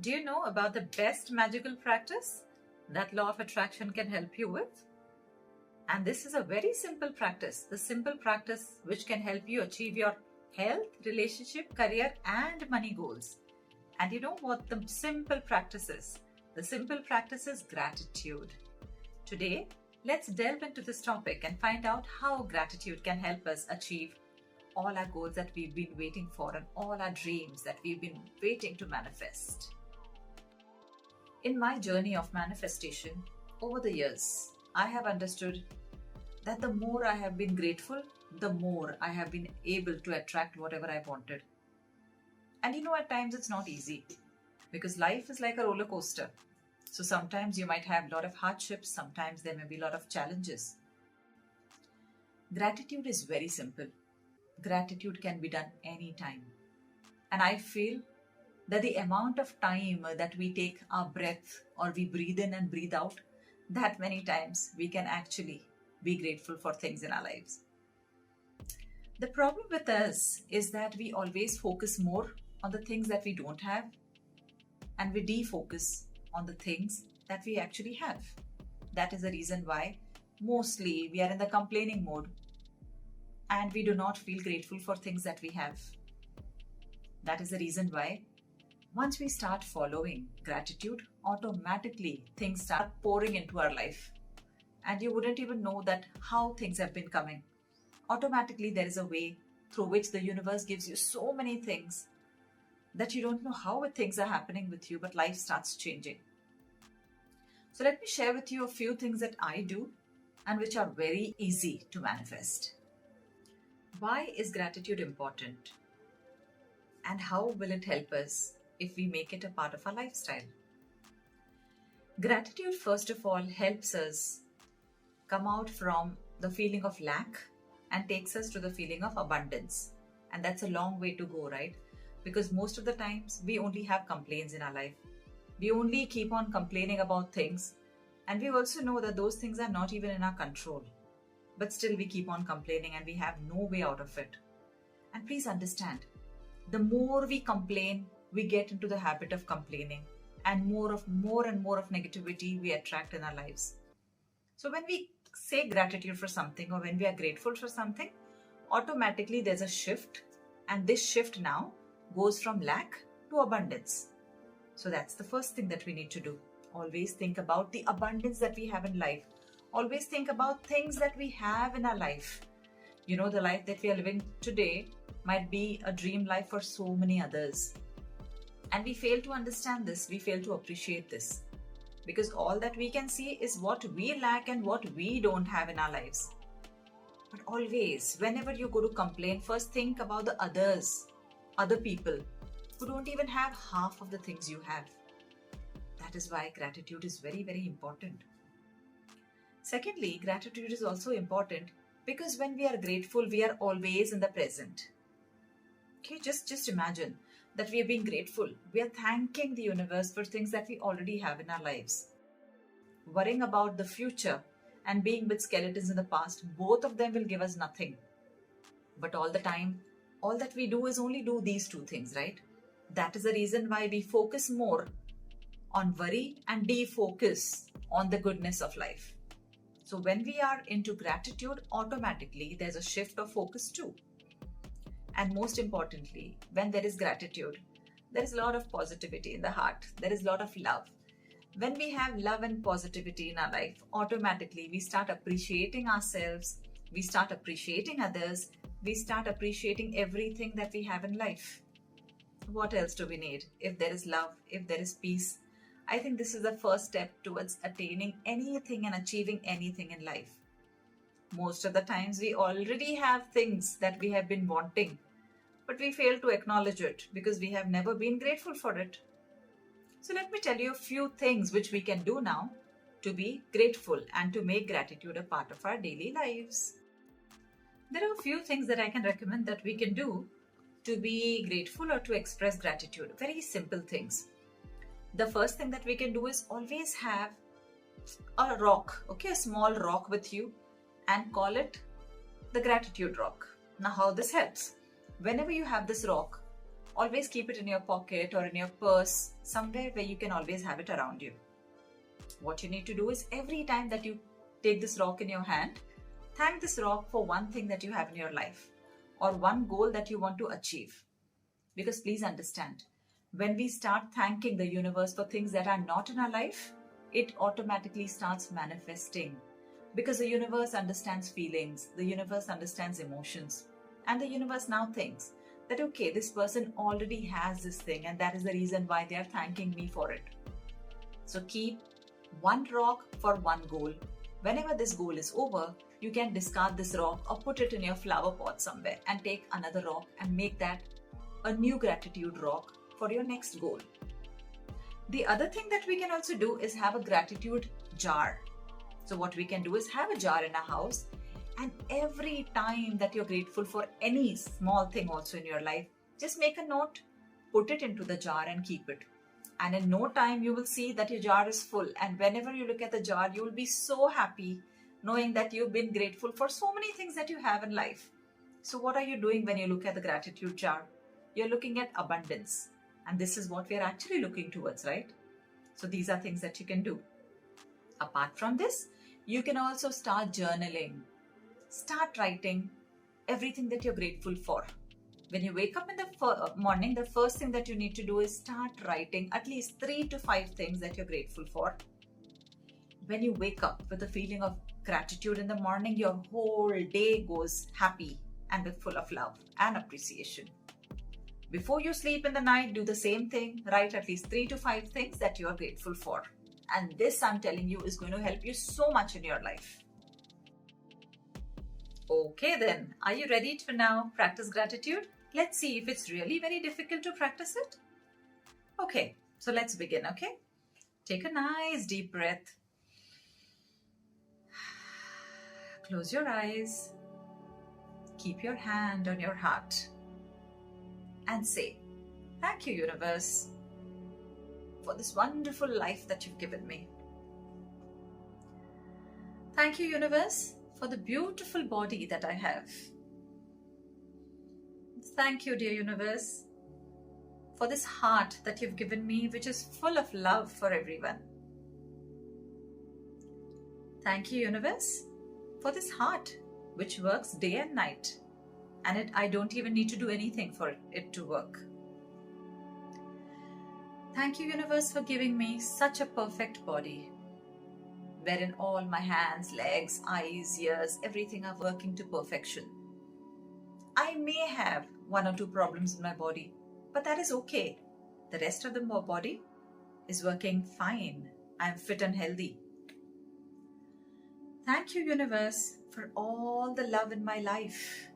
Do you know about the best magical practice that law of attraction can help you with? And this is a very simple practice, the simple practice which can help you achieve your health, relationship, career, and money goals. And you know what the simple practice is? The simple practice is gratitude. Today, let's delve into this topic and find out how gratitude can help us achieve all our goals that we've been waiting for and all our dreams that we've been waiting to manifest. In my journey of manifestation, over the years, I have understood that the more I have been grateful, the more I have been able to attract whatever I wanted. And you know, at times it's not easy because life is like a roller coaster. So sometimes you might have a lot of hardships, sometimes there may be a lot of challenges. Gratitude is very simple. Gratitude can be done anytime. And I feel that the amount of time that we take our breath or we breathe in and breathe out, that many times we can actually be grateful for things in our lives. The problem with us is that we always focus more on the things that we don't have and we defocus on the things that we actually have. That is the reason why mostly we are in the complaining mode and we do not feel grateful for things that we have. That is the reason why once we start following gratitude, automatically things start pouring into our life. And you wouldn't even know that how things have been coming. Automatically there is a way through which the universe gives you so many things that you don't know how things are happening with you, but life starts changing. So let me share with you a few things that I do and which are very easy to manifest. Why is gratitude important? And how will it help us if we make it a part of our lifestyle? Gratitude, first of all, helps us come out from the feeling of lack and takes us to the feeling of abundance. And that's a long way to go, right? Because most of the times we only have complaints in our life. We only keep on complaining about things. And we also know that those things are not even in our control. But still we keep on complaining and we have no way out of it. And please understand, the more we complain, we get into the habit of complaining, and more and more of negativity we attract in our lives. So when we say gratitude for something or when we are grateful for something, automatically there's a shift, and this shift now goes from lack to abundance. So that's the first thing that we need to do. Always think about the abundance that we have in life. Always think about things that we have in our life. You know, the life that we are living today might be a dream life for so many others. And we fail to understand this, we fail to appreciate this. Because all that we can see is what we lack and what we don't have in our lives. But always, whenever you go to complain, first think about the others, other people who don't even have half of the things you have. That is why gratitude is very, very important. Secondly, gratitude is also important because when we are grateful, we are always in the present. Okay, just imagine that we are being grateful. We are thanking the universe for things that we already have in our lives. Worrying about the future and being with skeletons in the past, both of them will give us nothing. But all the time, all that we do is only do these two things, right? That is the reason why we focus more on worry and defocus on the goodness of life. So when we are into gratitude, automatically there's a shift of focus too. And most importantly, when there is gratitude, there is a lot of positivity in the heart. There is a lot of love. When we have love and positivity in our life, automatically we start appreciating ourselves, we start appreciating others, we start appreciating everything that we have in life. What else do we need? If there is love, if there is peace, I think this is the first step towards attaining anything and achieving anything in life. Most of the times we already have things that we have been wanting, but we fail to acknowledge it because we have never been grateful for it. So let me tell you a few things which we can do now to be grateful and to make gratitude a part of our daily lives. There are a few things that I can recommend that we can do to be grateful or to express gratitude. Very simple things. The first thing that we can do is always have a rock, a small rock with you, and call it the gratitude rock. Now how this helps? Whenever you have this rock, always keep it in your pocket or in your purse, somewhere where you can always have it around you. What you need to do is every time that you take this rock in your hand, thank this rock for one thing that you have in your life or one goal that you want to achieve. Because please understand, when we start thanking the universe for things that are not in our life, it automatically starts manifesting. Because the universe understands feelings, the universe understands emotions, and the universe now thinks that, okay, this person already has this thing, and that is the reason why they are thanking me for it. So keep one rock for one goal. Whenever this goal is over, you can discard this rock or put it in your flower pot somewhere and take another rock and make that a new gratitude rock for your next goal. The other thing that we can also do is have a gratitude jar. So what we can do is have a jar in our house, and every time that you're grateful for any small thing also in your life, just make a note, put it into the jar and keep it. And in no time, you will see that your jar is full. And whenever you look at the jar, you will be so happy knowing that you've been grateful for so many things that you have in life. So what are you doing when you look at the gratitude jar? You're looking at abundance. And this is what we're actually looking towards, right? So these are things that you can do. Apart from this, you can also start journaling. Start writing everything that you're grateful for. When you wake up in the morning, the first thing that you need to do is start writing at least 3 to 5 things that you're grateful for. When you wake up with a feeling of gratitude in the morning, your whole day goes happy and with full of love and appreciation. Before you sleep in the night, do the same thing. Write at least 3 to 5 things that you are grateful for. And this, I'm telling you, is going to help you so much in your life. Okay then, are you ready to now practice gratitude? Let's see if it's really very difficult to practice it. Okay, so let's begin, okay? Take a nice deep breath. Close your eyes. Keep your hand on your heart. And say, thank you, universe, for this wonderful life that you've given me. Thank you, universe, for the beautiful body that I have. Thank you, dear universe, for this heart that you've given me, which is full of love for everyone. Thank you, universe, for this heart, which works day and night, and I don't even need to do anything for it to work. Thank you, universe, for giving me such a perfect body, wherein all my hands, legs, eyes, ears, everything are working to perfection. I may have 1 or 2 problems in my body, but that is okay. The rest of the body is working fine. I am fit and healthy. Thank you, universe, for all the love in my life.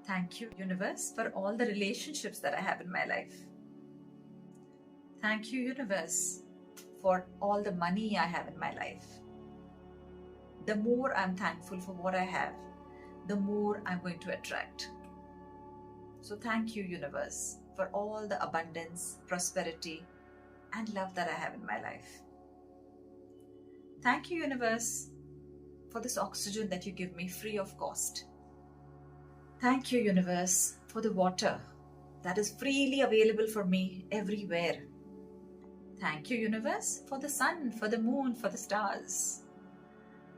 Thank you, universe, for all the relationships that I have in my life. Thank you, universe, for all the money I have in my life. The more I'm thankful for what I have, the more I'm going to attract. So thank you, universe, for all the abundance, prosperity, and love that I have in my life. Thank you, universe, for this oxygen that you give me free of cost. Thank you, universe, for the water that is freely available for me everywhere. Thank you, universe, for the sun, for the moon, for the stars.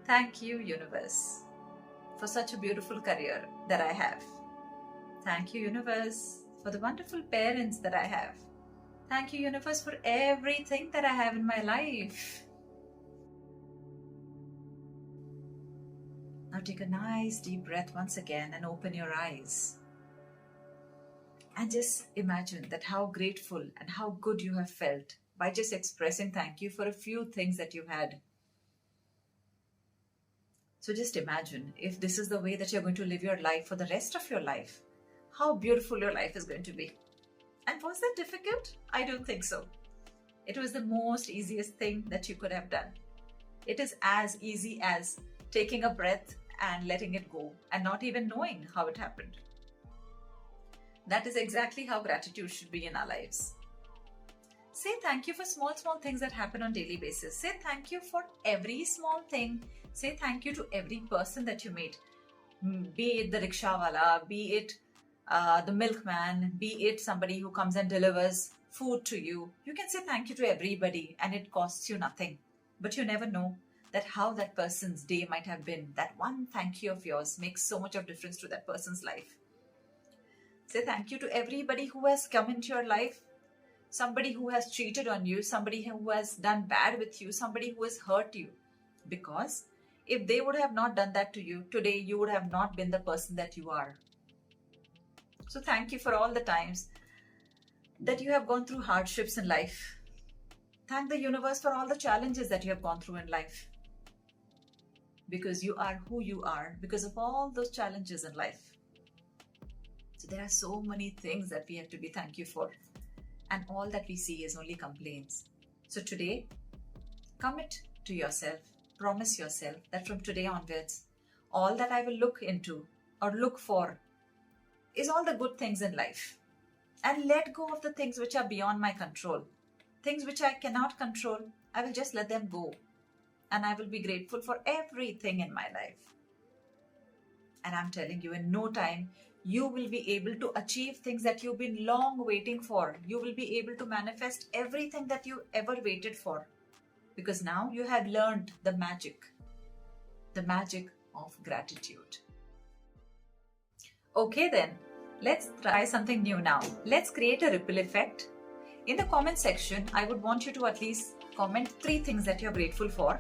Thank you, universe, for such a beautiful career that I have. Thank you, universe, for the wonderful parents that I have. Thank you, universe, for everything that I have in my life. Now take a nice deep breath once again and open your eyes. And just imagine that how grateful and how good you have felt by just expressing thank you for a few things that you had. So just imagine if this is the way that you're going to live your life for the rest of your life, how beautiful your life is going to be. And was that difficult? I don't think so. It was the most easiest thing that you could have done. It is as easy as taking a breath and letting it go and not even knowing how it happened. That is exactly how gratitude should be in our lives. Say thank you for small things that happen on a daily basis. Say thank you for every small thing. Say thank you to every person that you meet. Be it the rickshawala, be it the milkman, be it somebody who comes and delivers food to you. You can say thank you to everybody and it costs you nothing. But you never know that how that person's day might have been. That one thank you of yours makes so much of difference to that person's life. Say thank you to everybody who has come into your life, somebody who has cheated on you, somebody who has done bad with you, somebody who has hurt you. Because if they would have not done that to you, today you would have not been the person that you are. So thank you for all the times that you have gone through hardships in life. Thank the universe for all the challenges that you have gone through in life. Because you are who you are because of all those challenges in life. So there are so many things that we have to be thankful for. And all that we see is only complaints. So today, commit to yourself, promise yourself that from today onwards, all that I will look into or look for is all the good things in life. And let go of the things which are beyond my control. Things which I cannot control, I will just let them go. And I will be grateful for everything in my life. And I'm telling you, in no time, you will be able to achieve things that you've been long waiting for. You will be able to manifest everything that you ever waited for. Because now you have learned the magic of gratitude. Okay then, let's try something new now. Let's create a ripple effect. In the comment section, I would want you to at least comment 3 things that you're grateful for.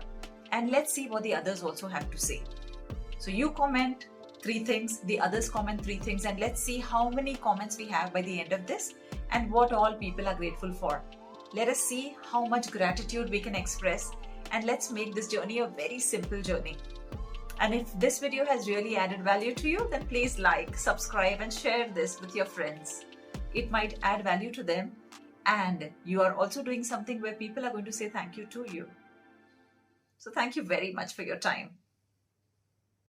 And let's see what the others also have to say. So you comment 3 things, the others comment 3 things, and let's see how many comments we have by the end of this and what all people are grateful for. Let us see how much gratitude we can express, and let's make this journey a very simple journey. And if this video has really added value to you, then please like, subscribe and share this with your friends. It might add value to them, and you are also doing something where people are going to say thank you to you. So thank you very much for your time.